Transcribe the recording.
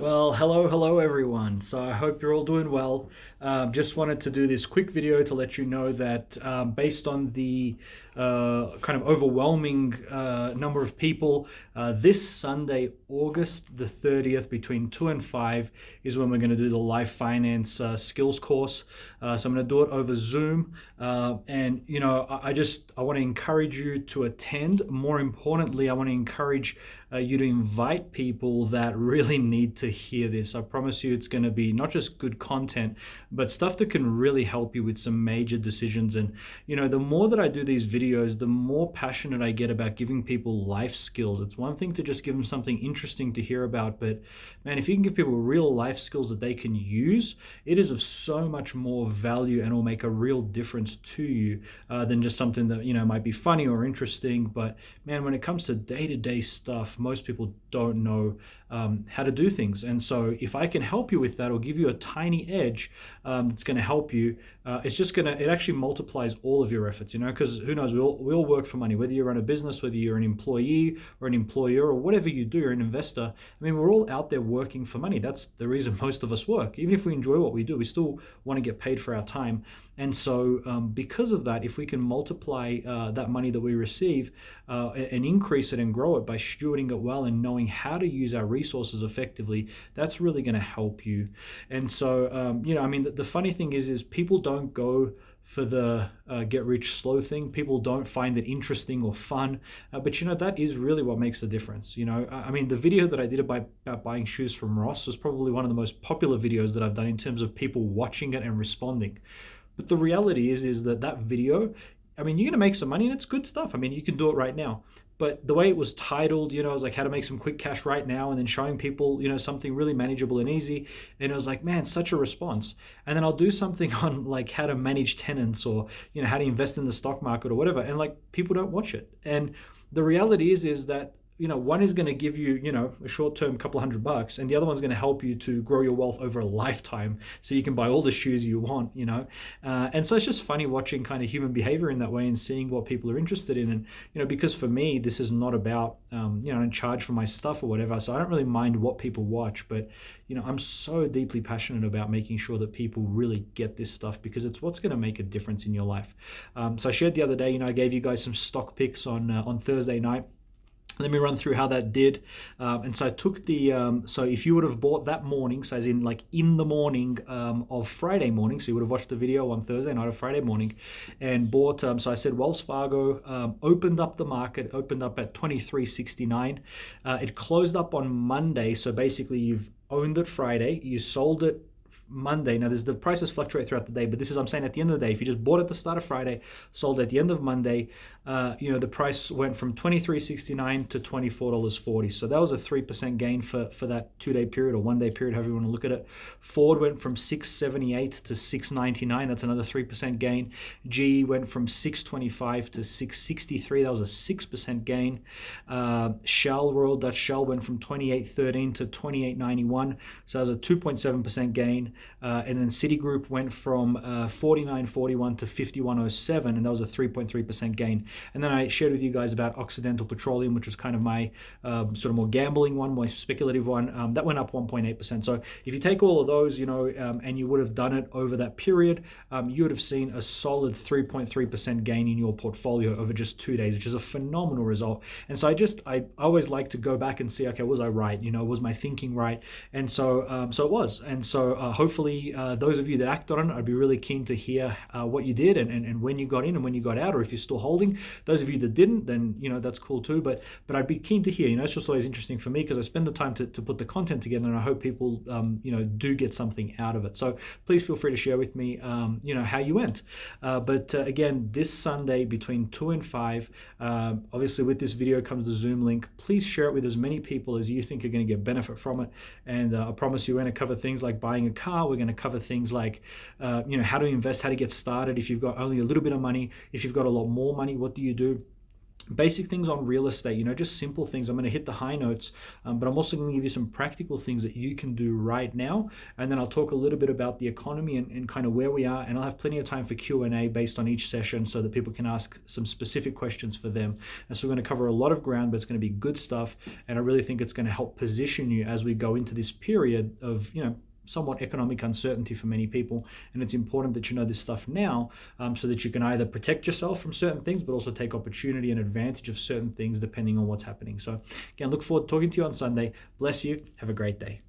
Well, hello everyone. So I hope you're all doing well. Just wanted to do this quick video to let you know that based on the kind of overwhelming number of people, this Sunday, August the 30th, between 2 and 5, is when we're going to do the Life Finance Skills course. So I'm going to do it over Zoom. And, you know, I want to encourage you to attend. More importantly, I want to encourage you to invite people that really need to hear this. I promise you it's going to be not just good content, but stuff that can really help you with some major decisions. And, you know, the more that I do these videos, the more passionate I get about giving people life skills. It's one thing to just give them something interesting to hear about, but man, if you can give people real life skills that they can use, it is of so much more value and will make a real difference to you than just something that, you know, might be funny or interesting. But man, when it comes to day-to-day stuff, most people don't know how to do things. And so if I can help you with that or give you a tiny edge that's going to help you, it actually multiplies all of your efforts, you know, because who knows, we all work for money, whether you run a business, whether you're an employee or an employer or whatever you do, you're an investor. I mean, we're all out there working for money. That's the reason most of us work. Even if we enjoy what we do, we still want to get paid for our time. And so because of that, if we can multiply that money that we receive and increase it and grow it by stewarding it well and knowing how to use our resources effectively, that's really going to help you. And so, you know, I mean, the funny thing is people don't go for the get rich slow thing. People don't find it interesting or fun, but you know, that is really what makes the difference. You know, I mean, the video that I did about buying shoes from Ross was probably one of the most popular videos that I've done in terms of people watching it and responding. But the reality is that video, I mean, you're going to make some money and it's good stuff. I mean, you can do it right now. But the way it was titled, you know, it was like how to make some quick cash right now, and then showing people, you know, something really manageable and easy. And it was like, man, such a response. And then I'll do something on like how to manage tenants or, you know, how to invest in the stock market or whatever. And like people don't watch it. And the reality is that, you know, one is going to give you, you know, a short-term couple $100, and the other one's going to help you to grow your wealth over a lifetime so you can buy all the shoes you want, you know. And so it's just funny watching kind of human behavior in that way and seeing what people are interested in. And, you know, because for me, this is not about, you know, I don't charge for my stuff or whatever, so I don't really mind what people watch. But, you know, I'm so deeply passionate about making sure that people really get this stuff because it's what's going to make a difference in your life. So I shared the other day, you know, I gave you guys some stock picks on Thursday night. Let me run through how that did. And so I took so if you would have bought that morning, so as in like in the morning of Friday morning, so you would have watched the video on Thursday night or Friday morning and bought, so I said Wells Fargo opened up the market, opened up at 23.69. It closed up on Monday. So basically you've owned it Friday, you sold it Monday. Now, the prices fluctuate throughout the day, but this is, I'm saying, at the end of the day, if you just bought at the start of Friday, sold at the end of Monday, you know, the price went from $23.69 to $24.40. So that was a 3% gain for that 2-day period or 1-day period, however you want to look at it. Ford went from $6.78 to $6.99. That's another 3% gain. GE went from $6.25 to $6.63. That was a 6% gain. Shell, Royal Dutch Shell, went from $28.13 to $28.91. So that was a 2.7% gain. And then Citigroup went from 49.41 to 51.07, and that was a 3.3% gain. And then I shared with you guys about Occidental Petroleum, which was kind of my sort of more gambling one, more speculative one. That went up 1.8%. So if you take all of those, you know, and you would have done it over that period, you would have seen a solid 3.3% gain in your portfolio over just 2 days, which is a phenomenal result. And so I always like to go back and see, okay, was I right? You know, was my thinking right? And so so it was. And so hopefully those of you that acted on it, I'd be really keen to hear what you did and when you got in and when you got out, or if you're still holding. Those of you that didn't, then, you know, that's cool too. But I'd be keen to hear. You know, it's just always interesting for me because I spend the time to put the content together, and I hope people, you know, do get something out of it. So please feel free to share with me, you know, how you went. But again, this Sunday between 2 and 5, obviously with this video comes the Zoom link. Please share it with as many people as you think are going to get benefit from it. And I promise you, we're going to cover things like buying a car. We're going to cover things like, you know, how to invest, how to get started. If you've got only a little bit of money, if you've got a lot more money, what do you do? basic things on real estate, just simple things. I'm going to hit the high notes, but I'm also going to give you some practical things that you can do right now. And then I'll talk a little bit about the economy and kind of where we are. And I'll have plenty of time for Q&A based on each session so that people can ask some specific questions for them. And so we're going to cover a lot of ground, but it's going to be good stuff. And I really think it's going to help position you as we go into this period of, somewhat economic uncertainty for many people. And it's important that you know this stuff now, so that you can either protect yourself from certain things, but also take opportunity and advantage of certain things depending on what's happening. So again, look forward to talking to you on Sunday. Bless you. Have a great day.